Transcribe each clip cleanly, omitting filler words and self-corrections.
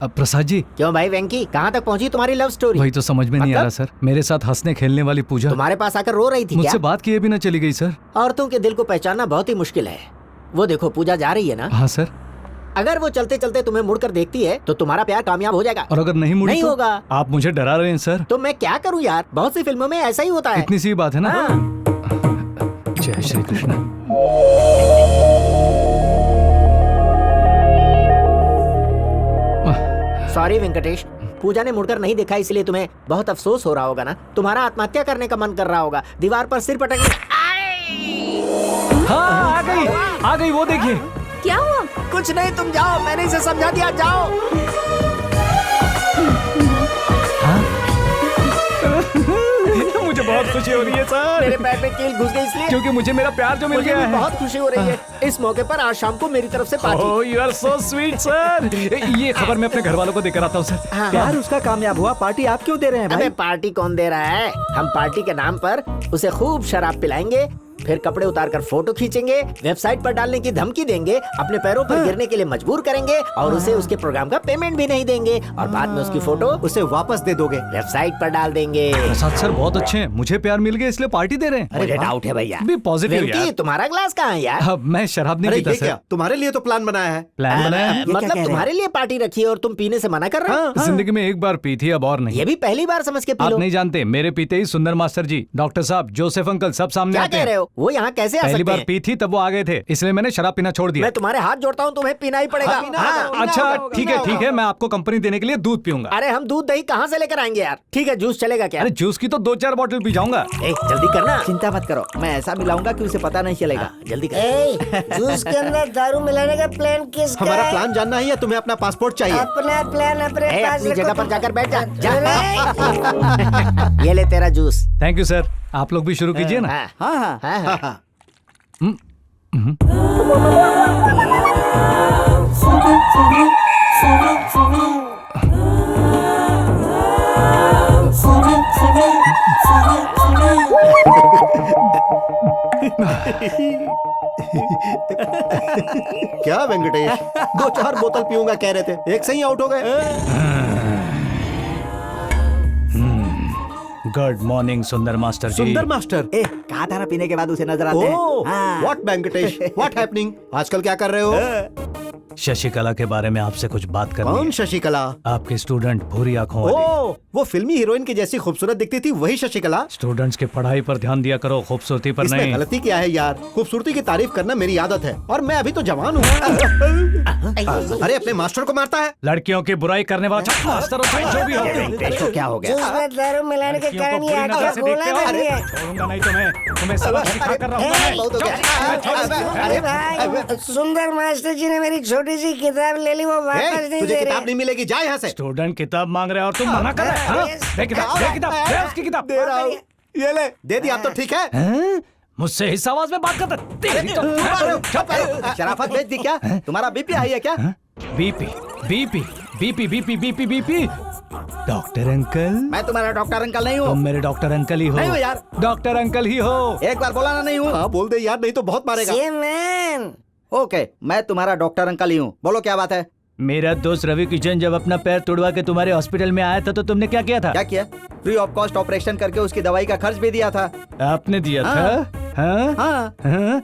अब प्रसाद जी, क्यों भाई वेंकी, कहाँ तक पहुँची तुम्हारी लव स्टोरी? वही तो समझ में नहीं आ रहा सर। मेरे साथ हंसने खेलने वाली पूजा तुम्हारे पास आकर रो रही थी मुझसे क्या? बात किए बिना चली गई सर। औरतों के दिल को पहचानना बहुत ही मुश्किल है। वो देखो पूजा जा रही है ना। हाँ सर। अगर वो चलते चलते तुम्हें मुड़कर देखती है तो तुम्हारा प्यार कामयाब हो जाएगा। और अगर नहीं मुड़ी नहीं तो? होगा। आप मुझे डरा रहे हैं सर। तो मैं क्या करूँ यार, बहुत सी फिल्मों में ऐसा ही होता है। इतनी सी बात है ना। जय श्री कृष्ण। सॉरी वेंकटेश, पूजा ने मुड़कर नहीं देखा इसलिए तुम्हें बहुत अफसोस हो रहा होगा ना। तुम्हारा आत्महत्या करने का मन कर रहा होगा, दीवार पर सिर पटकने। हाँ आ गई वो देखिए। क्या हुआ? कुछ नहीं, तुम जाओ, मैंने इसे समझा दिया, जाओ। मुझे बहुत खुशी हो रही है सर। मेरे पैर में कील घुस गई इसलिए। क्योंकि मुझे मेरा प्यार जो मिल मुझे गया भी है। बहुत खुशी हो रही है। इस मौके पर आज शाम को मेरी तरफ से party. Oh you are so sweet sir. ये खबर मैं अपने घर वालों को देकर आता हूँ सर। हाँ। प्यार उसका कामयाब हुआ, पार्टी आप क्यों दे रहे हैं भाई? अबे पार्टी कौन दे रहा है? हम पार्टी के नाम पर उसे खूब शराब पिलाएंगे, फिर कपड़े उतारकर फोटो खींचेंगे, वेबसाइट पर डालने की धमकी देंगे, अपने पैरों पर गिरने के लिए मजबूर करेंगे और उसे उसके प्रोग्राम का पेमेंट भी नहीं देंगे और बाद में उसकी फोटो उसे वापस दे दोगे? वेबसाइट पर डाल देंगे। प्रसाद सर बहुत अच्छे हैं, मुझे प्यार मिल गया इसलिए पार्टी दे रहे हैं। मुझे डाउट है भैया। बी पॉजिटिव वेंकी, यार। तुम्हारा ग्लास कहाँ है यार? अब मैं शराब नहीं अरे पीता ये सर। क्या, तुम्हारे लिए तो प्लान बनाया है। प्लान बनाया है? क्या कह मतलब रहे तुम्हारे लिए पार्टी रखी है और तुम पीने से मना कर रहे हो? जिंदगी में एक बार पी थी, अब और नहीं। ये भी पहली बार समझ के पी आप लो। नहीं जानते, मेरे पीते ही सुंदर मास्टर जी, डॉक्टर साहब, जोसेफ अंकल सब सामने क्या आते कह रहे हैं। हो? वो यहाँ कैसे आ पहली सकते बार हैं? पी थी तब वो आ गए थे, इसलिए मैंने शराब पीना छोड़ दिया। मैं तुम्हारे हाथ जोड़ता हूँ, तुम्हें पीना ही पड़ेगा। हाँ। अच्छा ठीक है, मैं आपको कंपनी देने के लिए दूध पीऊंगा। अरे हम दूध दही कहाँ से लेकर आएंगे यार? ठीक है, जूस चलेगा क्या? अरे जूस की तो 2-4 बॉटल पी जाऊंगा। ए, जल्दी करना। चिंता मत करो, मैं ऐसा मिलाऊंगा कि उसे पता नहीं चलेगा। जल्दी कर। ए, जूस के अंदर दारू मिलाने का प्लान किसका हमारा है? प्लान जानना है या तुम्हें अपना पासपोर्ट चाहिए? अपना प्लान अपने ए, पास अपनी रखो जगह पर तुम। जाकर बैठ जा। अरे, ये ले तेरा जूस। Thank you sir. आप लोग भी शुरू कीजिए ना। हाँ, हाँ हाँ हाँ, हाँ हाँ। हाँ। क्या वेंकटेश, 2-4 बोतल पीऊंगा कह रहे थे, एक से ही आउट हो गए। गुड मॉर्निंग सुंदर मास्टर जी। सुंदर मास्टर। ए, कहा था ना पीने के बाद उसे नजर आते हैं। ओह, हाँ। What Venkatesh, what happening? आजकल क्या कर रहे हो? शशिकला के बारे में आपसे कुछ बात करनी कौन है। शशिकला? आपके स्टूडेंट भूरी आंखों वाले। ओह, वो फिल्मी हीरोइन की जैसी खूबसूरत दिखती थी, वही शशिकला? स्टूडेंट्स के पढ़ाई पर ध्यान दिया करो, खूबसूरती पर इसमें नहीं। गलती क्या है यार? खूबसूरती की तारीफ करना मेरी आदत है और मैं अभी तो जवान हूँ। अरे अपने मास्टर को मारता है। लड़कियों की बुराई करने वाला मास्टर हो चाहे जो भी हो। देखो क्या हो गया। जूस में दारू मिलाने के लड़कियों को कारण ये बुरी नजर आंखें से गोला देखते हो। बन रही है। छोड़ूंगा नहीं तुम्हें सबक सिखा कर रहूंगा मैं। बहुत हो गया। अरे भाई, सुंदर मास्टर जी ने मेरी छोटी सी किताब ले ली, वो वापस नहीं तुझे दे किताब रहे। नहीं मिलेगी, जा यहाँ से। स्टूडेंट किताब मांग रहे हैं और तुम मना कर रहे हो। दे किताब, दे किताब, दे उसकी किताब। दे रहा हूँ, ये ले, दे दिया, अब तो ठीक है। हैं? मुझसे इस आवाज में बात करता तेरी तो शराफत बेच दी क्या? तुम्हारा बीपी हाई है क्या? BP BP BP BP BP BP. Doctor uncle, मैं तुम्हारा डॉक्टर अंकल नहीं तुम हूँ। मेरे डॉक्टर अंकल ही हो। नहीं हो यार। डॉक्टर अंकल ही हो। एक बार बोला ना नहीं हूँ। हाँ बोल दे यार, नहीं तो बहुत मारेगा। ये मैन, ओके, मैं तुम्हारा डॉक्टर अंकल ही हूँ। बोलो क्या बात है? मेरा दोस्त रवि किशन जब अपना पैर तुड़वा के तुम्हारे हॉस्पिटल में आया था तो तुमने क्या किया था? क्या किया? फ्री ऑफ कॉस्ट ऑपरेशन करके उसकी दवाई का खर्च भी दिया था। आपने दिया था? हाँ? हाँ। हाँ?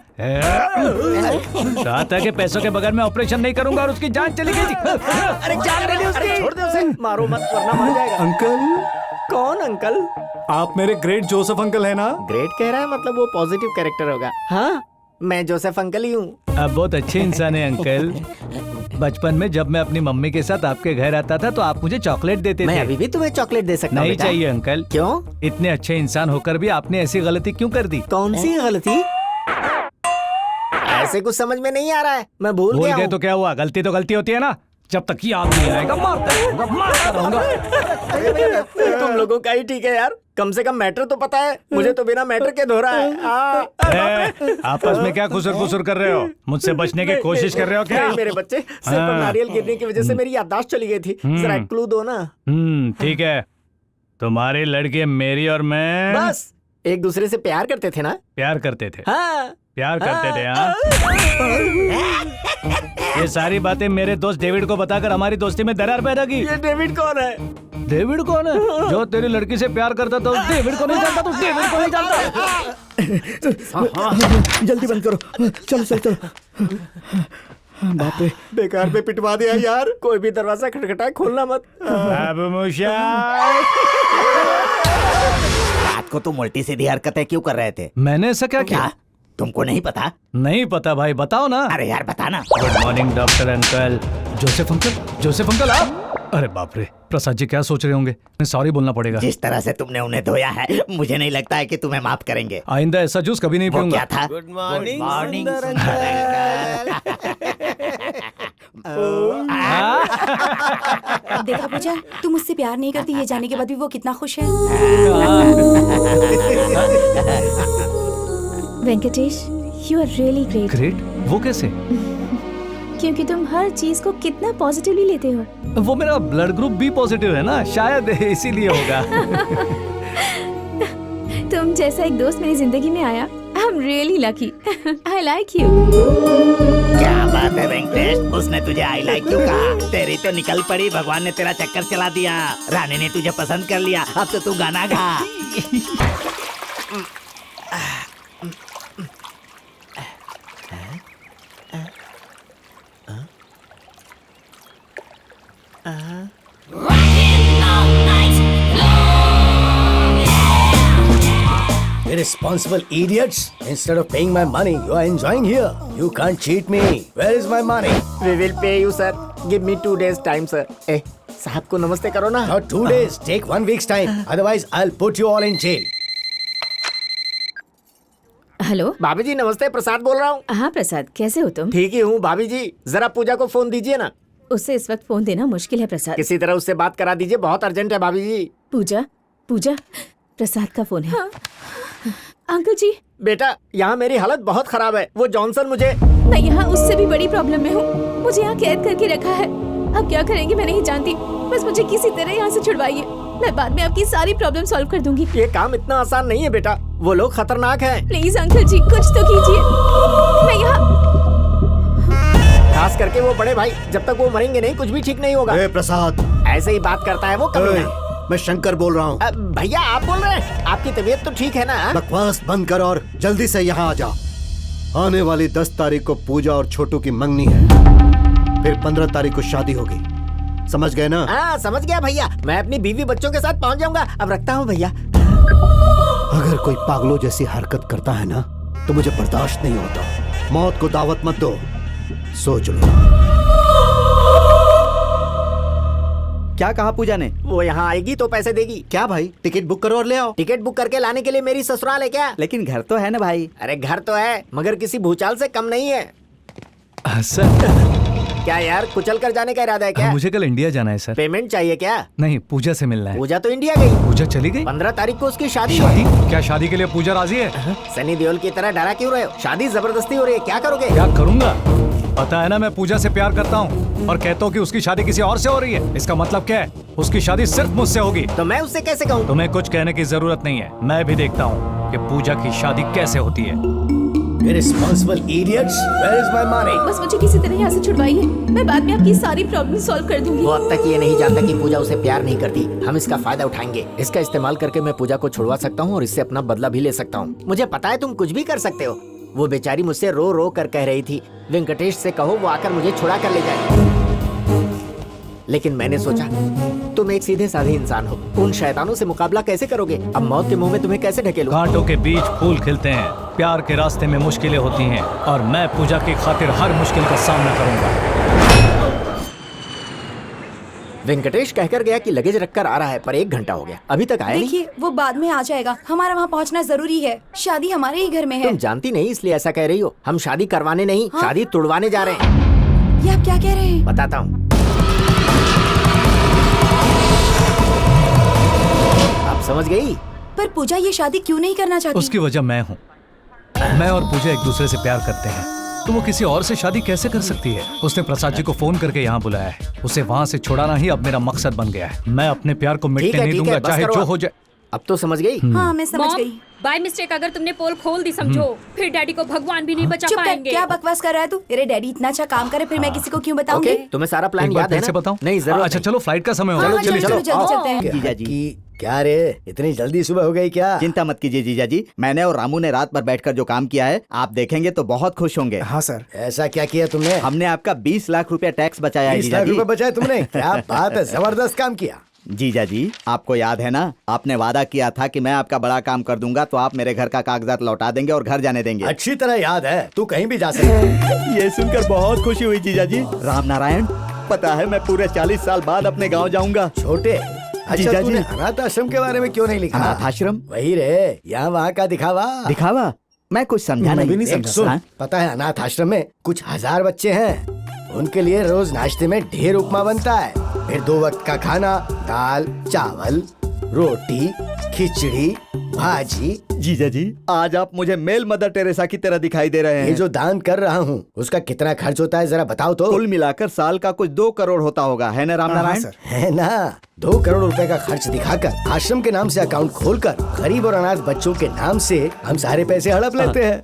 कहा था कि पैसों के बगैर मैं ऑपरेशन नहीं करूंगा और उसकी जान चली गई थी। अरे जान ले ली उसकी। छोड़ दे उसे, मारो मत वरना मर जाएगा। अंकल, कौन अंकल? आप मेरे ग्रेट जोसेफ अंकल है ना? ग्रेट कह रहा है, मतलब वो पॉजिटिव कैरेक्टर होगा। हाँ, मैं जोसेफ अंकल ही हूँ। आप बहुत अच्छे इंसान हैं अंकल। बचपन में जब मैं अपनी मम्मी के साथ आपके घर आता था तो आप मुझे चॉकलेट देते मैं थे। अभी भी तुम्हें चॉकलेट दे सकता हूँ नहीं बेटा। चाहिए अंकल। क्यों? इतने अच्छे इंसान होकर भी आपने ऐसी गलती क्यों कर दी? कौन सी गलती? ऐसे कुछ समझ में नहीं आ रहा है, मैं भूल भूल गया गए हूँ। तो क्या हुआ? गलती तो गलती होती है ना। जब तक याद नहीं आएगा मारता रहूंगा। तुम लोगों का ही ठीक है यार, कम से कम मैटर तो पता है, मुझे तो बिना मैटर के धो रहा है। आपस में क्या खुसर खुसर कर रहे हो? मुझसे बचने की कोशिश कर रहे हो क्या? मेरे बच्चे, सिर पर नारियल गिरने की वजह से मेरी याददाश्त चली गई थी। जरा एक क्लू दो ना। ठीक है, तुम्हारी लड़की मेरी और मैं। बस एक दूसरे से प्यार करते थे ना? प्यार करते थे, हाँ। प्यार करते थे। हाँ, ये सारी बातें मेरे दोस्त डेविड को बताकर हमारी दोस्ती में दरार पैदा की। ये डेविड कौन है? डेविड कौन है? जो तेरी लड़की से प्यार करता था, उस डेविड को नहीं जानता? तू डेविड को नहीं जानता? जल्दी बंद करो, चलो चलो चलो। बाप रे, बेकार में पिटवा दिया यार। कोई भी दरवाजा खटखटाए खोलना मत। अब मुशाक, रात को तुम उल्टी सीधी हरकतें क्यों कर रहे थे? मैंने ऐसा क्या किया? क्या तुमको नहीं पता? नहीं पता भाई, बताओ ना। अरे यार बताना। Good morning doctor uncle. Joseph uncle, Joseph uncle आप? अरे बाप रे, प्रसाद जी क्या सोच रहे होंगे? मैं सॉरी बोलना पड़ेगा। जिस तरह से तुमने उन्हें धोया है, मुझे नहीं लगता है कि तुम्हें माफ करेंगे। आइंदा ऐसा जूस कभी नहीं वो पीऊंगा। क्या था? गुड मॉर्निंग देखा पूजा, तुम मुझसे प्यार नहीं करती, ये जाने के बाद भी वो कितना खुश है। Venkatesh, you are really great. Great? वो कैसे? क्योंकि तुम हर चीज को कितना पॉजिटिवली लेते हो। वो मेरा ब्लड ग्रुप बी पॉजिटिव है ना, शायद इसीलिए होगा। तुम जैसा एक दोस्त मेरी जिंदगी में आया, I am really lucky. I like you. क्या बात है वेंकटेश, उसने तुझे आई लाइक यू कहा? तेरी तो निकल पड़ी, भगवान ने तेरा चक्कर चला दिया। रानी ने तुझे पसंद कर लिया, अब तो तू गाना गा। Irresponsible idiots! Instead of paying my money, you are enjoying here. You can't cheat me. Where is my money? We will pay you, sir. Give me 2 days time, sir. ए, साहब को नमस्ते करो ना। Not 2 days. Take 1 week's time. Otherwise, I'll put you all in jail. Hello. भाभी जी नमस्ते, प्रसाद बोल रहा हूँ। हाँ प्रसाद, कैसे हो तुम? ठीक ही हूँ भाभी जी। जरा पूजा को फोन दीजिए ना। उससे इस वक्त फोन देना मुश्किल है प्रसाद। किसी तरह उससे बात करा दीजिए, बहुत अर्जेंट है भाभी जी। पूजा, पूजा, प्रसाद का फोन है। हाँ। अंकल जी, बेटा यहाँ मेरी हालत बहुत खराब है। वो जॉनसन मुझे मैं यहाँ उससे भी बड़ी प्रॉब्लम में हूँ। मुझे यहाँ कैद करके रखा है। अब क्या करेंगे मैं नहीं जानती। बस मुझे किसी तरह यहाँ से छुड़वाइए। मैं बाद में आपकी सारी प्रॉब्लम सॉल्व कर दूंगी। ये काम इतना आसान नहीं है बेटा, वो लोग खतरनाक हैं। प्लीज अंकल जी, कुछ तो कीजिए। मैं यहाँ, खास करके वो बड़े भाई, जब तक वो मरेंगे नहीं कुछ भी ठीक नहीं होगा। ए प्रसाद, ऐसे ही बात करता है वो कभी। मैं शंकर बोल रहा हूँ। भैया आप बोल रहे हैं? आपकी तबीयत तो ठीक है ना? बकवास बंद कर और जल्दी से यहाँ आ जा। आने वाली 10 तारीख को पूजा और छोटू की मंगनी है, फिर 15 तारीख को शादी होगी। समझ गए ना? हाँ समझ गया भैया। मैं अपनी बीवी बच्चों के साथ पहुँच जाऊंगा। अब रखता हूँ भैया। अगर कोई पागलों जैसी हरकत करता है ना, तो मुझे बर्दाश्त नहीं होता। मौत को दावत मत दो, सोच लो। क्या कहा पूजा ने? वो यहाँ आएगी तो पैसे देगी। क्या भाई, टिकट बुक करो और ले आओ। टिकट बुक करके लाने के लिए मेरी ससुराल है क्या? लेकिन घर तो है ना भाई। अरे घर तो है, मगर किसी भूचाल से कम नहीं है। सर, क्या यार, कुचल कर जाने का इरादा है क्या? मुझे कल इंडिया जाना है सर। पेमेंट चाहिए क्या? नहीं, पूजा से मिलना है। पूजा तो इंडिया गई। पूजा चली गई? 15 तारीख को उसकी शादी शादी? है। क्या शादी के लिए पूजा राजी है? सनी देओल की तरह डरा क्यों रहे हो? शादी जबरदस्ती हो रही है, क्या करोगे? क्या करूंगा? पता है ना मैं पूजा से प्यार करता हूँ और कहता हूँ कि उसकी शादी किसी और से हो रही है। इसका मतलब क्या है? उसकी शादी सिर्फ मुझसे होगी। तो मैं उससे कैसे कहूँ? तुम्हें कुछ कहने की जरूरत नहीं है, मैं भी देखता हूँ कि पूजा की शादी कैसे होती है। Irresponsible idiots! Where is my money? बस मुझे किसी तरह यहाँ से छुड़वाइए। मैं बाद में आपकी सारी प्रॉब्लम सॉल्व कर दूंगी। वो अब तक ये नहीं जानता कि पूजा उसे प्यार नहीं करती। हम इसका फायदा उठाएंगे। इसका इस्तेमाल करके मैं पूजा को छुड़वा सकता हूँ और इससे अपना बदला भी ले सकता हूँ। मुझे पता है तुम कुछ भी कर सकते हो। वो बेचारी मुझसे रो रो कर कह रही थी, वेंकटेश से कहो वो आकर मुझे छुड़ा कर ले जाए। लेकिन मैंने सोचा तुम एक सीधे साधे इंसान हो, उन शैतानों से मुकाबला कैसे करोगे? अब मौत के मुंह में तुम्हें कैसे ढकेलूं? कांटों के बीच फूल खिलते हैं, प्यार के रास्ते में मुश्किलें होती हैं और मैं पूजा की खातिर हर मुश्किल का सामना करूंगा। वेंकटेश कहकर गया कि लगेज रखकर आ रहा है, पर 1 घंटा हो गया, अभी तक आया नहीं। देखिए, वो बाद में आ जाएगा। हमारा वहाँ पहुँचना जरूरी है। शादी हमारे ही घर में है। तुम जानती नहीं इसलिए ऐसा कह रही हो। हम शादी करवाने नहीं, हाँ? शादी तुड़वाने जा रहे हैं। ये आप क्या कह रहे हैं? बताता हूँ। आप समझ गई? पर पूजा ये शादी क्यों नहीं करना चाहती? उसकी वजह मैं हूँ। मैं और पूजा एक दूसरे से प्यार करते हैं, तो वो किसी और से शादी कैसे कर सकती है? उसने प्रसाद जी को फोन करके यहाँ बुलाया है। उसे वहाँ से छुड़ाना ही अब मेरा मकसद बन गया है। मैं अपने प्यार को मिटने नहीं दूंगा, चाहे जो हो जाए। अब तो समझ गई? हाँ मैं समझ मॉम, गई। बाय मिस्टेक अगर तुमने पोल खोल दी समझो, फिर डैडी को भगवान भी नहीं बचा चुप कर, पाएंगे। क्या बकवास कर रहा है तू? तेरे डैडी इतना अच्छा काम करे फिर मैं किसी को क्यों बताऊंगी? ओके, तुम्हें सारा प्लान याद है ना? बताऊं? नहीं जरूर। अच्छा चलो, फ्लाइट का समय हो हाँ, गया। हाँ, चलो चलो जल्दी चलते हैं। जीजा जी, क्या रे, इतनी जल्दी सुबह हो गई क्या? चिंता मत कीजिए जीजा जी, मैंने और रामू ने रात भर बैठकर जो काम किया है आप देखेंगे तो बहुत खुश होंगे। हाँ सर। ऐसा क्या किया तुमने? हमने आपका 20 लाख रुपया टैक्स बचाया है 20 जीजा लाख जी। रुपए बचाए तुमने? क्या बात है, जबरदस्त काम किया। जीजा जी, आपको याद है ना, आपने वादा किया था कि मैं आपका बड़ा काम कर दूंगा तो आप मेरे घर का कागजात लौटा देंगे और घर जाने देंगे। अच्छी तरह याद है, तू कहीं भी जा सकता है। ये सुनकर बहुत खुशी हुई जीजा जी। राम नारायण, पता है मैं पूरे 40 साल बाद अपने गांव जाऊंगा। छोटे, अच्छा जीजा तूने जी। अनाथ आश्रम के बारे में क्यों नहीं लिखा? अनाथ आश्रम? वही रे, यहाँ वहाँ का दिखावा। दिखावा? मैं कुछ समझा मैं नहीं। भी नहीं देख, समझा। सुन, हाँ? पता है अनाथ आश्रम में कुछ 1000 बच्चे हैं। उनके लिए रोज नाश्ते में ढेर उपमा बनता है, फिर 2 वक्त का खाना, दाल, चावल, रोटी, खिचड़ी, भाजी। जीजा जी, आज आप मुझे मेल मदर टेरेसा की तरह दिखाई दे रहे हैं। ये जो दान कर रहा हूँ उसका कितना खर्च होता है जरा बताओ तो। कुल मिलाकर साल का कुछ 2 करोड़ होता होगा, है ना राम हाँ, नारायण? सर। है ना, 2 करोड़ रुपए का खर्च दिखाकर आश्रम के नाम से अकाउंट खोलकर गरीब और अनाथ बच्चों के नाम से हम सारे पैसे हड़प लेते हैं।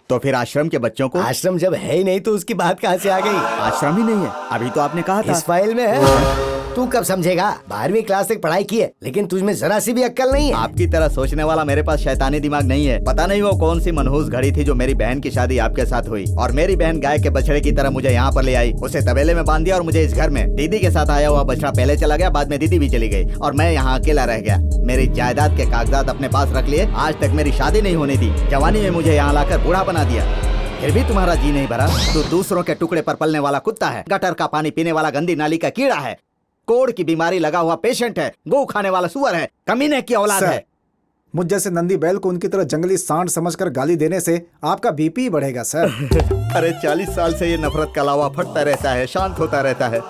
तो फिर आश्रम के बच्चों को? आश्रम जब है ही नहीं तो उसकी बात कहाँ से आ गई? आश्रम ही नहीं है, अभी तो आपने कहा था। इस फाइल में है। तू कब समझेगा? 12वीं क्लास तक पढ़ाई की है लेकिन तुझमें जरा सी भी अक्कल नहीं है। आपकी तरह सोचने वाला मेरे पास शैतानी दिमाग नहीं है। पता नहीं वो कौन सी मनहूस घड़ी थी जो मेरी बहन की शादी आपके साथ हुई और मेरी बहन गाय के बछड़े की तरह मुझे यहाँ पर ले आई, उसे तबेले में बांध दिया और मुझे इस घर में दीदी के साथ आया हुआ बछड़ा पहले चला गया, बाद में दीदी भी चली गई और मैं यहाँ अकेला रह गया। मेरी जायदाद के कागजात अपने पास रख लिए, आज तक मेरी शादी नहीं होने दी, जवानी में मुझे यहाँ लाकर बूढ़ा बना दिया, फिर भी तुम्हारा जी नहीं भरा। तू दूसरों के टुकड़े पर पलने वाला कुत्ता है, गटर का पानी पीने वाला गंदी नाली का कीड़ा है, कोड़ की बीमारी लगा हुआ पेशेंट है, गो खाने वाला सुअर है, कमीने की औलाद है। मुझ जैसे नंदी बैल को उनकी तरह जंगली सांड समझकर गाली देने से आपका बीपी बढ़ेगा सर। अरे 40 साल से ये नफरत का लावा फटता रहता है, शांत होता रहता है,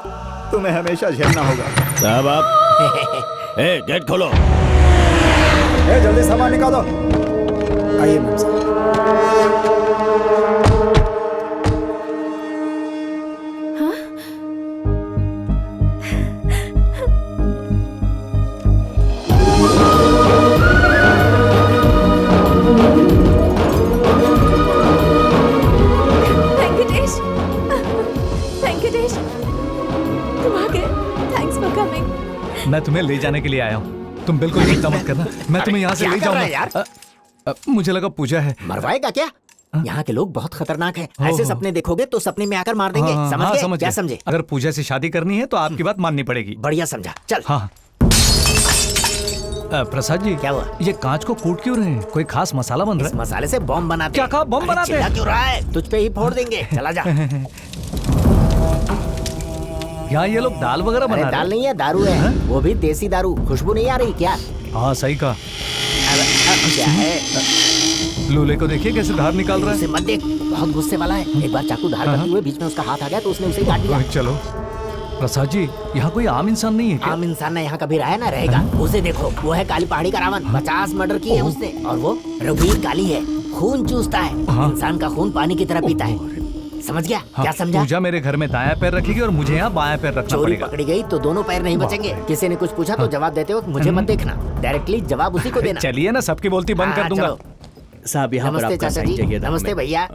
तुम्हें हमेशा झेलना होगा। साहब आप गेट खोलो। जल्दी सामान निकालो। आइए मैम साहब। वेंकटेश, वेंकटेश, तुम आ गए। Thanks for coming. मैं तुम्हें ले जाने के लिए आया हूँ, तुम बिल्कुल चिंता मत करना, मैं तुम्हें यहाँ से क्या ले कर रहा है जाऊंगा। मुझे लगा पूजा है। मरवाएगा क्या? यहाँ के लोग बहुत खतरनाक हैं। ऐसे सपने देखोगे तो सपने में आकर मार देंगे। समझ हाँ, गए? समझ क्या गए। समझे? अगर पूजा से शादी करनी है तो आपकी बात माननी पड़ेगी। बढ़िया समझा। चल। हाँ। प्रसाद जी, क्या हुआ? ये कांच को कूट क्यों रहे हैं? कोई खास मसाला बन रहा इस है? मसाले से बॉम्ब बनाते क्या हैं। कहा? बॉम्ब अरे बनाते चिल्ला हैं? क्यों रहा है? तुझ पे ही फोड़ देंगे। चला जा। यहाँ ये लोग दाल वगैरह अरे बना रहे दाल हैं? नहीं है, दारू है। वो भी देसी दारू। खुशबू नहीं आ रही क्या? हाँ सही कहा। क्या है? लूले को देखिए कैसे धार निकाल रहा उसे है। मत देख, बहुत गुस्से वाला है। एक बार चाकू धार करते हुए बीच में उसका हाथ आ गया तो उसने उसे काट दिया। चलो प्रसाद जी, यहाँ कोई आम इंसान नहीं है क्या? आम इंसान ने यहाँ कभी रहा ना रहेगा। उसे देखो, वो है काली पहाड़ी का रावण। 50 मर्डर किए हैं उसने। और वो रघुवीर काली है, खून चूसता है। इंसान का खून पानी की तरह पीता है। समझ गया? हाँ, क्या समझा? पूजा मेरे घर में दायां पैर रखेगी और मुझे यहाँ बायां पैर रखना चोरी पड़ेगा। पकड़ी गई तो दोनों पैर नहीं बचेंगे। किसी ने कुछ पूछा तो जवाब देते वक्त मुझे मत देखना, डायरेक्टली जवाब उसी को देना। चलिए ना, सबकी बोलती बंद कर हाँ, दूंगा। चलो। साहब यहाँ पर नमस्ते आपका चाचा साइन जी। चाहिए था। नमस्ते भैया।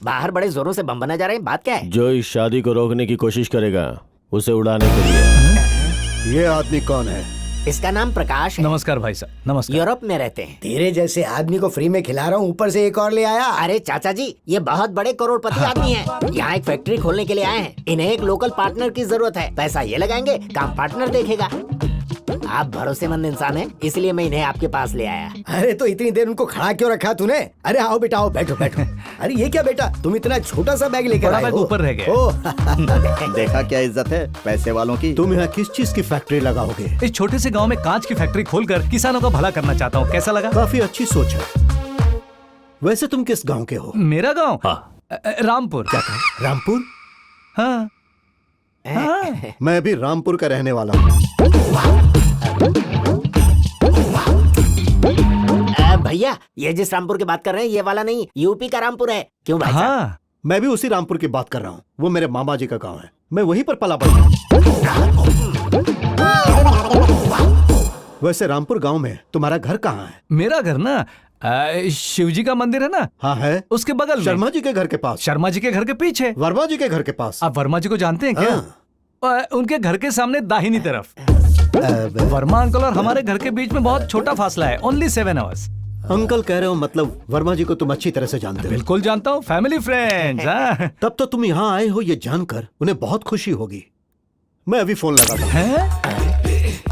बाहर बड़े जोरों से बम बना जा रहे हैं, बात क्या है? जो इस शादी को रोकने की कोशिश करेगा उसे उड़ाने के लिए। ये आदमी कौन है? इसका नाम प्रकाश है। नमस्कार भाई साहब। नमस्कार। यूरोप में रहते हैं। तेरे जैसे आदमी को फ्री में खिला रहा हूँ, ऊपर से एक और ले आया। अरे चाचा जी, ये बहुत बड़े करोड़पति आदमी हैं। यहाँ एक फैक्ट्री खोलने के लिए आए हैं। इन्हें एक लोकल पार्टनर की जरूरत है। पैसा ये लगाएंगे, काम पार्टनर देखेगा। आप भरोसेमंद इंसान हैं, इसलिए मैं इन्हें आपके पास ले आया। अरे तो इतनी देर उनको खड़ा क्यों रखा तूने? अरे आओ बेटा, आओ, बैठो बैठो। अरे ये क्या बेटा, तुम इतना छोटा सा बैग लेकर बड़ा आए बैग हो? ऊपर रह गया। ओह, देखा क्या इज्जत है पैसे वालों की। तुम यहाँ किस चीज की फैक्ट्री लगाओगे? इस छोटे से गांव में कांच की फैक्ट्री खोलकर किसानों का भला करना चाहता हूँ। कैसा लगा? काफी अच्छी सोच है। वैसे तुम किस गांव के हो? मेरा गांव? रामपुर। क्या कहा? रामपुर? हाँ। मैं भी रामपुर का रहने वाला हूँ। भैया, ये जिस रामपुर की बात कर रहे हैं ये वाला नहीं, यूपी का रामपुर है। क्यों भाई साहब? हाँ। मैं भी उसी रामपुर की बात कर रहा हूँ। वो मेरे मामा जी का गांव है। मैं वहीं पर पला बड़ा। वैसे रामपुर गांव में तुम्हारा घर कहाँ है? मेरा घर ना शिवजी का मंदिर है ना, हाँ है। उसके बगल में। शर्मा जी के घर के पास? शर्मा जी के घर के पीछे। वर्मा जी के घर के पास? आप वर्मा जी को जानते हैं क्या? उनके घर के सामने दाहिनी तरफ। वर्मा अंकल और हमारे घर के बीच में बहुत छोटा फासला है, ओनली 7 आवर्स। अंकल कह रहे हो, मतलब वर्मा जी को तुम अच्छी तरह से जानते हो? बिल्कुल जानता हूँ, फैमिली फ्रेंड्स। तब तो तुम यहाँ आए हो ये जानकर उन्हें बहुत खुशी होगी। मैं अभी फोन लगाता हूँ।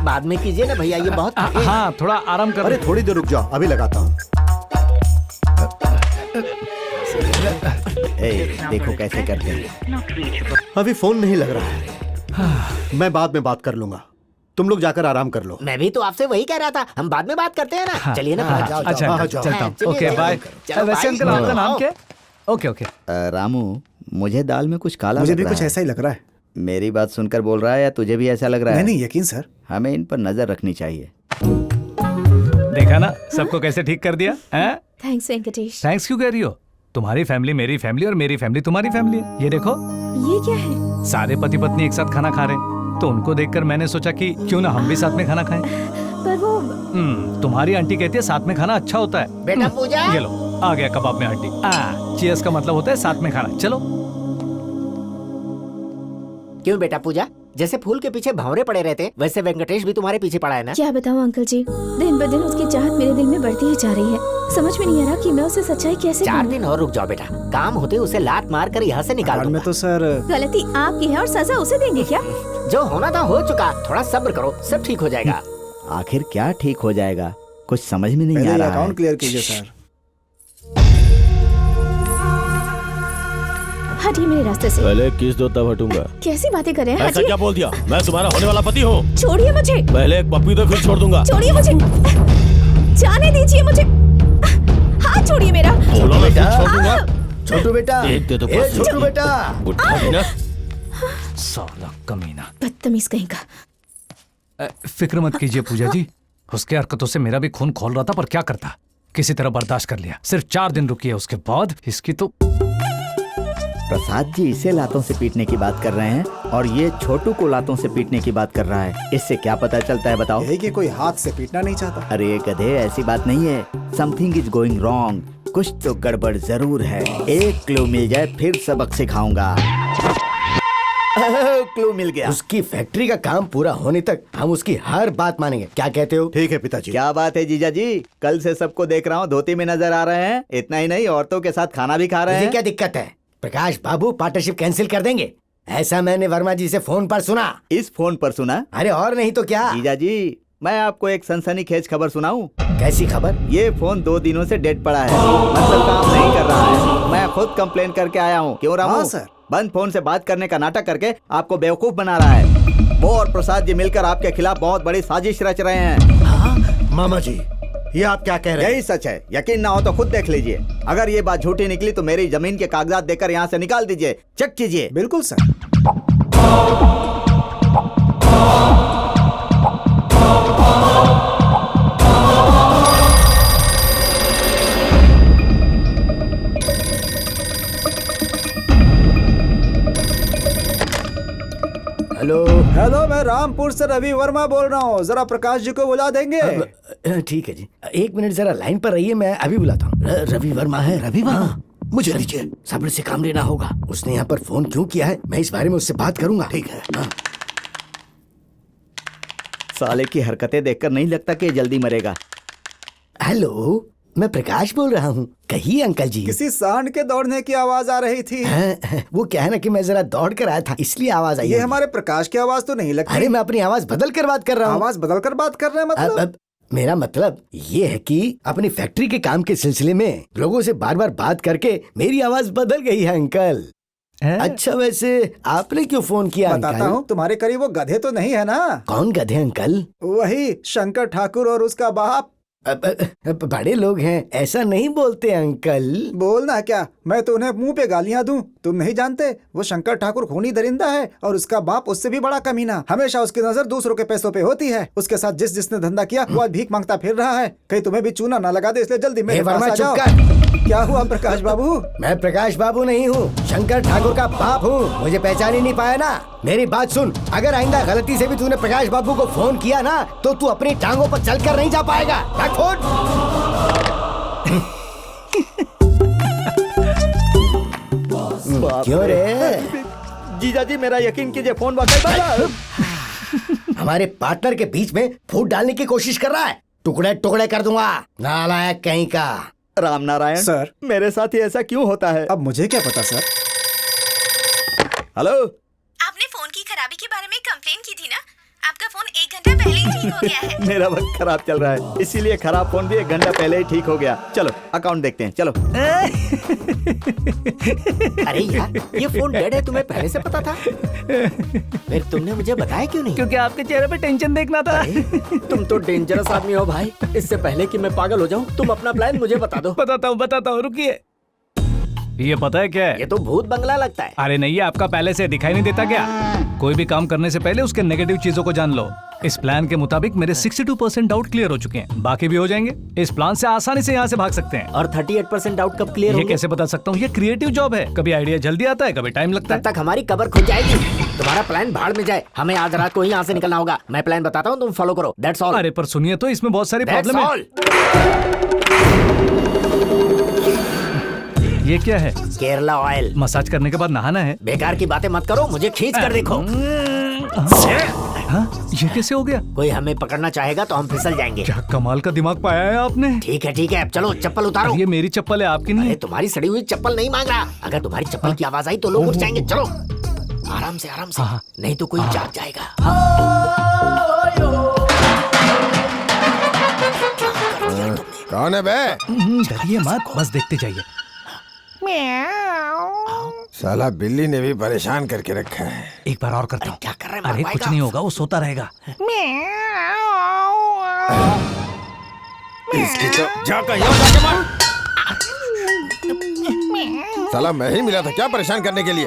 बाद में कीजिए ना भैया, ये बहुत हाँ थोड़ा आराम कर। अरे थोड़ी देर रुक जाओ, अभी लगाता हूँ। देखो कैसे करते हैं। अभी फोन नहीं लग रहा है। मैं बाद में बात कर लूंगा, तुम लोग जाकर आराम कर लो। मैं भी तो आपसे वही कह रहा था, हम बाद में बात करते हैं ना। चलिए ना। अच्छा चलता हूँ। Okay bye. वैसे अंकल आपका नाम क्या? Okay okay. रामू, मुझे दाल में कुछ काला मुझे लग भी रहा कुछ है। ऐसा ही लग रहा है। मेरी बात सुनकर बोल रहा है या तुझे भी ऐसा लग रहा है? नहीं यकीन सर। हमें इन पर नजर रखनी चाहिए। देखा ना सबको कैसे ठीक कर दिया। थैंक्स वेंकटेश। थैंक्स क्यों कह रही हो? तुम्हारी फैमिली मेरी फैमिली और मेरी फैमिली तुम्हारी फैमिली है। ये देखो, ये क्या है? सारे पति पत्नी एक साथ खाना खा रहे हैं, तो उनको देखकर मैंने सोचा कि क्यों ना हम भी साथ में खाना खाएं। पर वो तुम्हारी आंटी कहती है साथ में खाना अच्छा होता है। बेटा पूजा, ये लो आ गया कबाब में आंटी। चीयर्स का मतलब होता है साथ में खाना। चलो। क्यों बेटा पूजा, जैसे फूल के पीछे भंवरे पड़े रहते वैसे वेंकटेश भी तुम्हारे पीछे पड़ा है ना। क्या बताऊं अंकल जी, दिन ब दिन उसकी चाहत मेरे दिल में बढ़ती ही जा रही है। समझ में नहीं आ रहा कि मैं उसे सच्चाई कैसे 4 दिन और रुक जाओ बेटा, काम होते उसे लात मार कर यहाँ से निकाल दूंगा। में तो सर गलती आपकी है और सजा उसे देंगे क्या? जो होना था हो चुका, थोड़ा सब्र करो, सब ठीक हो जाएगा। आखिर क्या ठीक हो जाएगा, कुछ समझ में नहीं आ रहा है। अकाउंट क्लियर कीजिए सर। हटिए मेरे रास्ते से। पहले किस दो तब हटूंगा। कैसी बातें कर रहे हैं? ऐसा क्या बोल दिया? मैं तुम्हारा होने वाला पति हूँ। छोड़िए मुझे। पहले एक पप्पी दो फिर छोड़ दूंगा। छोड़िए मुझे, जाने दीजिए मुझे, हाथ छोड़िए मेरा। बोलो मैं फिर छोड़ दूंगा। छोटू बेटा, एक दे दो ए छोटू बेटा। उठा भी ना। साला कमीना। बदतमीज कहीं का। फिक्र मत कीजिए पूजा जी, उसके हरकतों से मेरा भी खून खोल रहा था, पर क्या करता, किसी तरह बर्दाश्त कर लिया। सिर्फ 4 दिन रुकी है, उसके बाद इसकी तो। प्रसाद जी इसे लातों से पीटने की बात कर रहे हैं और ये छोटू को लातों से पीटने की बात कर रहा है। इससे क्या पता चलता है बताओ? यही कि कोई हाथ से पीटना नहीं चाहता। अरे गधे, ऐसी बात नहीं है। समथिंग इज गोइंग रॉन्ग, कुछ तो गड़बड़ जरूर है। एक क्लू मिल जाए फिर सबक सिखाऊंगा। क्लू मिल गया। उसकी फैक्ट्री का काम पूरा होने तक हम उसकी हर बात मानेंगे, क्या कहते हो? ठीक है पिताजी। क्या बात है जीजा जी, कल से सबको देख रहा हूँ धोती में नजर आ रहे हैं। इतना ही नहीं, औरतों के साथ खाना भी खा रहे हैं। क्या दिक्कत है? प्रकाश बाबू पार्टनरशिप कैंसिल कर देंगे, ऐसा मैंने वर्मा जी से फोन पर सुना। इस फोन पर सुना? अरे और नहीं तो क्या। जीजा जी, मैं आपको एक सनसनीखेज खबर सुनाऊं? कैसी खबर? ये फोन 2 दिनों से डेड पड़ा है, मतलब काम नहीं कर रहा है। मैं खुद कंप्लेन करके आया हूँ। क्यों रामू? हाँ सर। बंद फोन से बात करने का नाटक करके आपको बेवकूफ बना रहा है। वो और प्रसाद जी मिलकर आपके खिलाफ बहुत बड़ी साजिश रच रहे हैं। हाँ? मामा जी, ये आप क्या कह रहे हैं? यही सच है, यकीन ना हो तो खुद देख लीजिए। अगर ये बात झूठी निकली तो मेरी जमीन के कागजात देकर यहाँ से निकाल दीजिए। चेक कीजिए। बिल्कुल सर। हेलो हेलो, मैं रामपुर से रवि वर्मा बोल रहा हूँ, जरा प्रकाश जी को बुला देंगे। ठीक है जी, 1 मिनट जरा लाइन पर रहिए, मैं अभी बुलाता हूँ। रवि वर्मा है? रवि वर्मा, मुझे लीजिए, सब्र से काम लेना होगा। उसने यहाँ पर फोन क्यों किया है, मैं इस बारे में उससे बात करूंगा। ठीक है। हाँ। साले की हरकतें देखकर नहीं लगता कि ये जल्दी मरेगा। हेलो, मैं प्रकाश बोल रहा हूँ, कहिए अंकल जी। किसी सांड के दौड़ने की आवाज आ रही थी। वो क्या है ना कि मैं जरा दौड़ कर आया था, इसलिए आवाज आई। ये हमारे प्रकाश की आवाज तो नहीं लगती। अरे मैं अपनी आवाज बदल कर बात कर रहा हूँ। आवाज बदल कर बात कर रहे हैं मतलब? मेरा मतलब ये है कि अपनी फैक्ट्री के काम के सिलसिले में लोगों से बार बार बात करके मेरी आवाज बदल गई है अंकल। अच्छा वैसे आपने क्यों फोन किया? बताता हूँ, तुम्हारे करीब वो गधे तो नहीं है ना? कौन गधे अंकल? वही शंकर ठाकुर और उसका बाप। बड़े लोग हैं, ऐसा नहीं बोलते अंकल। बोलना क्या, मैं तो उन्हें मुंह पे गालियां दूं? तुम नहीं जानते, वो शंकर ठाकुर खूनी दरिंदा है और उसका बाप उससे भी बड़ा कमीना। हमेशा उसकी नजर दूसरों के पैसों पे होती है। उसके साथ जिसने धंधा किया वो आज भीख मांगता फिर रहा है। कहीं तुम्हें भी चूना ना लगा दे, इसलिए जल्दी मेरे पास आ जाओ। क्या हुआ प्रकाश बाबू? मैं प्रकाश बाबू नहीं हूँ, शंकर ठाकुर का बाप हूँ। मुझे पहचान ही नहीं पाया ना? मेरी बात सुन, अगर आइंदा गलती से भी तूने प्रकाश बाबू को फोन किया ना तो तू अपनी टांगों पर चलकर नहीं जा पाएगा। रख फोन। क्यों रे? जीजा जी मेरा यकीन कीजिए, फोन वाकई हमारे पार्टनर के बीच में फूट डालने की कोशिश कर रहा है। टुकड़े टुकड़े कर दूंगा, नालायक कहीं का। राम नारायण सर, मेरे साथ ही ऐसा क्यों होता है? अब मुझे क्या पता सर। हेलो, आपने फोन की खराबी के बारे में कंप्लेन की थी ना? आपका फोन 1 घंटा पहले ही ठीक हो गया है। मेरा वक्त खराब चल रहा है, इसीलिए खराब फोन भी 1 घंटा पहले ही ठीक हो गया। चलो अकाउंट देखते हैं, चलो। अरे यार, ये फोन डेड है, तुम्हें पहले से पता था? फिर तुमने मुझे बताया क्यों नहीं? क्योंकि आपके चेहरे पे टेंशन देखना था। तुम तो डेंजरस आदमी हो भाई। इससे पहले कि मैं पागल हो जाऊं, तुम अपना प्लान मुझे बता दो। बताता हूँ, रुकिए। ये पता है क्या है? ये तो भूत बंगला लगता है। अरे नहीं, आपका पहले से दिखाई नहीं देता क्या? कोई भी काम करने से पहले उसके नेगेटिव चीजों को जान लो। इस प्लान के मुताबिक मेरे 62% डाउट क्लियर हो चुके हैं, बाकी भी हो जाएंगे। इस प्लान से आसानी से यहाँ से भाग सकते हैं। और 38% डाउट कब क्लियर ये होंगे? कैसे बता सकता हूँ? ये क्रिएटिव जॉब है, कभी आइडिया जल्दी आता है, कभी टाइम लगता है। तब तक हमारी कबर खुल जाएगी। तुम्हारा प्लान भाड़ में जाए, हमें आज रात को ही यहाँ से निकलना होगा। मैं प्लान बताता हूँ, तुम फॉलो करो। That's all. अरे पर सुनिए तो, इसमें बहुत सारी प्रॉब्लम है। ये क्या है? केरला ऑयल। मसाज करने के बाद नहाना है? बेकार की बातें मत करो, मुझे खींच कर देखो। हाँ, ये कैसे हो गया? कोई हमें पकड़ना चाहेगा तो हम फिसल जाएंगे। क्या कमाल का दिमाग पाया है आपने। ठीक है, अब चलो चप्पल उतारो। ये मेरी चप्पल है, आपकी नहीं। अरे तुम्हारी सड़ी हुई चप्पल नहीं मांग रहा। अगर तुम्हारी चप्पल की आवाज आई तो लोग उठ जाएंगे। चलो आराम से, नहीं तो कोई जाग जाएगा। कौन है बे? डरिए मत, बस देखते जाइए। साला बिल्ली ने भी परेशान करके रखा है। एक बार और करता हूँ। क्या कर रहे हैं? अरे कुछ नहीं होगा, वो सोता रहेगा। इसकी तो जाकर जाके मार। साला मैं ही मिला था क्या परेशान करने के लिए?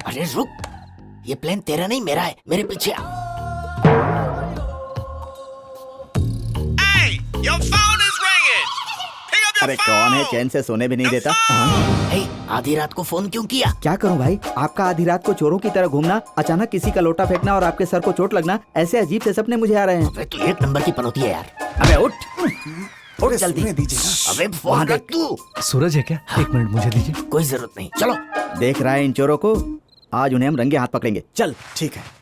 अरे रुक, ये प्लान तेरा नहीं मेरा है, मेरे पीछे आ। अरे कौन है? चैन से सोने भी नहीं देता। आधी रात को फोन क्यों किया? क्या करूं भाई, आपका आधी रात को चोरों की तरह घूमना, अचानक किसी का लोटा फेंकना और आपके सर को चोट लगना, ऐसे अजीब से सपने मुझे आ रहे हैं। अबे तू 1 नंबर की पनौती है यार। अबे उठ जल्दी। अबे फोन रख तू। सूरज है क्या? 1 मिनट मुझे दीजिए। कोई जरूरत नहीं, चलो। देख रहा है इन चोरों को, आज उन्हें हम रंगे हाथ पकड़ेंगे। चल ठीक है।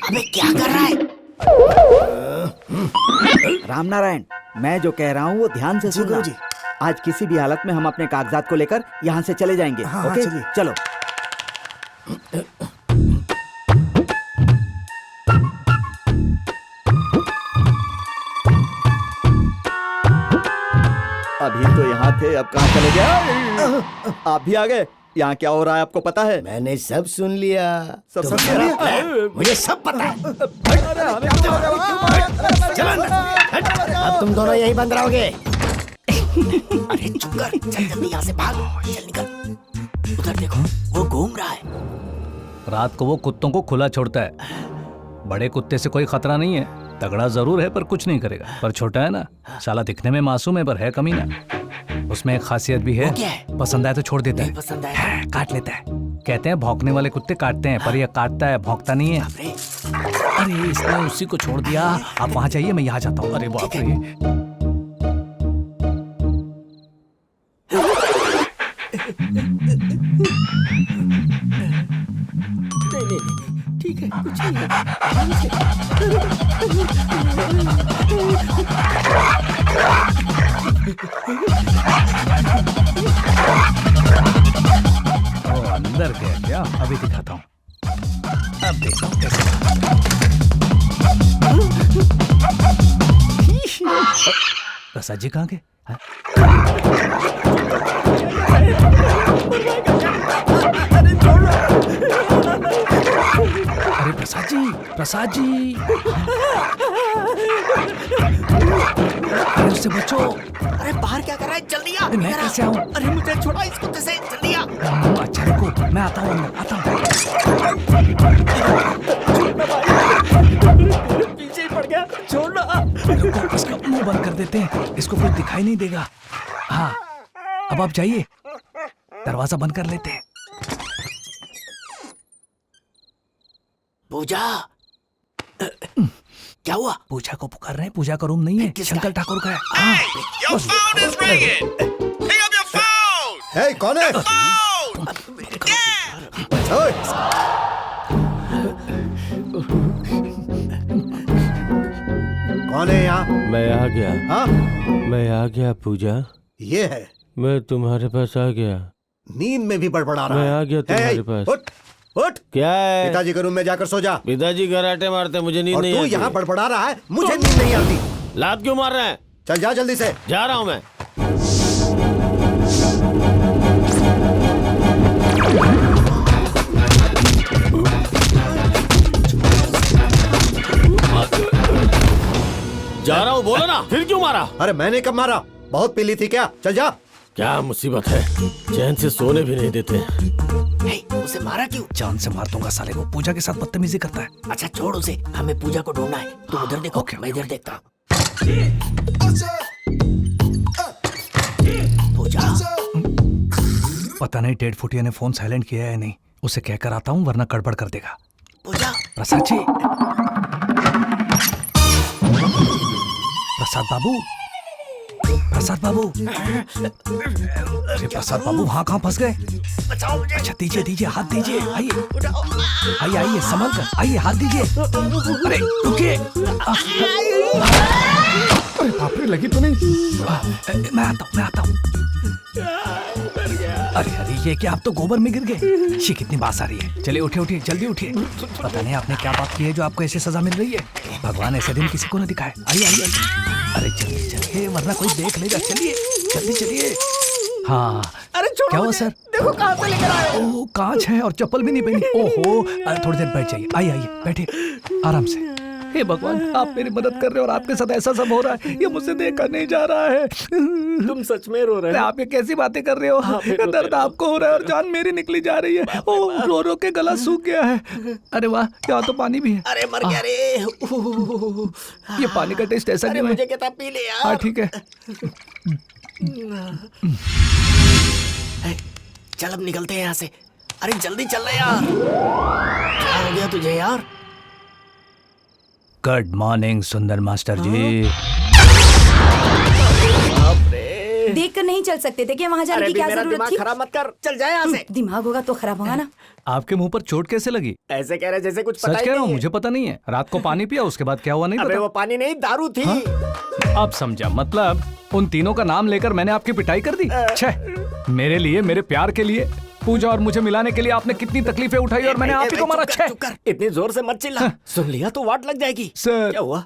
अबे क्या कर रहा है? राम नारायण, मैं जो कह रहा हूँ वो ध्यान से सुनो जी। आज किसी भी हालत में हम अपने कागजात को लेकर यहाँ से चले जाएंगे। ओके? चलिए। चलो। अभी तो यहाँ थे, अब कहाँ चले गए? आप भी आ गए। यहाँ क्या हो रहा है आपको पता है? मैंने सब सुन लिया। सब सुन लिया? मुझे सब पता है। अब तुम दोनों यही बंद रहोगे। अरे चुप कर, चल जल्दी यहाँ से भाग। चल निकल। उधर देखो, वो घूम रहा है। रात को वो कुत्तों को खुला छोड़ता है। बड़े कुत्ते से कोई खतरा नहीं है, तगड़ा जरूर है पर कुछ नहीं करेगा। पर छोटा है ना, साला दिखने में मासूम है पर है कमीना। उसमें एक खासियत भी है, पसंद आए तो छोड़ देता है, पसंद आए काट लेता है। कहते हैं भौंकने वाले कुत्ते काटते हैं, पर ये काटता है, भौंकता नहीं है। अरे इसने उसी को छोड़ दिया। आप वहां जाइए, मैं यहाँ जाता हूँ। अरे बाप रे। ठीक है, कुछ नहीं है। अंदर गया क्या? अभी दिखाता हूँ। अब देखता हूँ कैसे। प्रसाद जी कहाँ गए? प्रसाद जी, प्रसाद जी, अरे उससे बचो। अरे बाहर क्या कर रहा है? जल्दी आ। मैं कैसे आऊं? अरे मुझे छोड़ा इस कुत्ते से, जल्दी आ। अच्छा रुको, मैं आता हूँ, आता हूँ। पीछे ही पड़ गया, छोड़ना। रुको, इसका मुंह बंद कर देते हैं, इसको कुछ दिखाई नहीं देगा। हाँ, अब आप जाइए, दरवाजा बंद कर लेते हैं। पूजा, क्या हुआ? पूजा को पुकार रहे हैं, पूजा का रूम नहीं है, शंकर ठाकुर का है। हाँ, हे, कौन है? ओए! कौन है यहाँ? मैं आ गया। हाँ? मैं आ गया पूजा। ये है। मैं तुम्हारे पास आ गया। नींद में भी बड़बड़ा रहा है। मैं आ गया तुम्हारे पास। उठ, उठ। क्या है? पिताजी के रूम में जाकर सो जा। पिताजी कराटे मारते, मुझे नींद और नहीं तू आती। यहाँ बड़बड़ा रहा है, मुझे नींद नहीं आती। लात क्यों मार रहे हैं? चल जा जल्दी से। जा रहा हूँ मैं। जा रहा हूँ, बोलो ना, फिर क्यों मारा? अरे मैंने कब मारा? बहुत पीली थी क्या? चल जा। क्या मुसीबत है, चैन से सोने भी नहीं देते। उसे मारा क्यों? जान से मार दूंगा साले को, पूजा के साथ बदतमीजी करता है। अच्छा छोड़ उसे, हमें पूजा को ढूंढना है। तुम उधर देखो, मैं इधर देखता हूँ। पूजा, पता नहीं डेढ़ फुटिया ने फोन साइलेंट किया है या नहीं, उसे कहकर आता हूँ वरना गड़बड़ कर देगा। पूजा, प्रसाद जी, प्रसाद बाबू, प्रसाद बाबू, अरे प्रसाद बाबू वहाँ कहाँ फंस गए? बचाओ मुझे। अच्छा दीजिए दीजिए, हाथ दीजिए, आइए आइए आइए, संभल कर आइए, हाथ दीजिए। अरे रुकिए, अरे बाप रे, लगी तो नहीं? मैं आता हूँ। अरे अरे ये क्या, आप तो गोबर में गिर गए। ये कितनी बात आ रही है। चलिए उठिए उठिए, जल्दी उठिए। पता नहीं आपने क्या बात की है जो आपको ऐसी सजा मिल रही है। भगवान ऐसे दिन किसी को न दिखाए। आइए आइए आइए। अरे चलिए चलिए, वरना कोई देख लेगा। चलिए जल्दी चलिए। हाँ, अरे छोड़ो क्या हुआ मुझे। सर? देखो कहाँ से लेकर आए। ओह, कांच है और चप्पल भी नहीं पहनी। ओहो, थोड़ी देर बैठ जाइए। आइए आइए, बैठे आराम से। हे भगवान, आप मेरी मदद कर रहे हो और आपके साथ ऐसा सब हो रहा है। ये मुझसे देखा नहीं जा रहा है। तुम सच में रो रहे हो? आप ये कैसी बातें कर रहे हो? दर्द आपको हो रहा है और जान मेरी निकली जा रही है। ओह, रो रो के गला सूख गया है। अरे वाह, क्या तो पानी भी है। अरे मर गया रे। ये पानी का टेस्ट ऐसा क्यों है? मुझे कहता पी ले यार। हाँ ठीक है। चल अब निकलते हैं यहाँ से। अरे जल्दी चल रहे यार। क्या हो गया तुझे यार? गुड मॉर्निंग सुंदर मास्टर जी। देख कर नहीं चल सकते थे क्या? वहाँ जाने की क्या मेरा जरूरत दिमाग थी? खराब मत कर, चल जाए यहाँ से। दिमाग होगा तो खराब होगा ना। आपके मुंह पर चोट कैसे लगी? ऐसे कह रहे जैसे कुछ पता सच ही कह रहा हूँ, नहीं है। मुझे पता नहीं है। रात को पानी पिया, उसके बाद क्या हुआ नहीं अबे पता। वो पानी नहीं, दारू थी। हाँ? अब समझा, मतलब उन तीनों का नाम लेकर मैंने आपकी पिटाई कर दी। छह, मेरे लिए, मेरे प्यार के लिए, पूजा और मुझे मिलाने के लिए आपने कितनी तकलीफें उठाई और मैंने आप ही को मारा। छह, इतनी जोर से मत चिल्ला। सुन लिया तो वाट लग जाएगी। सर, क्या हुआ?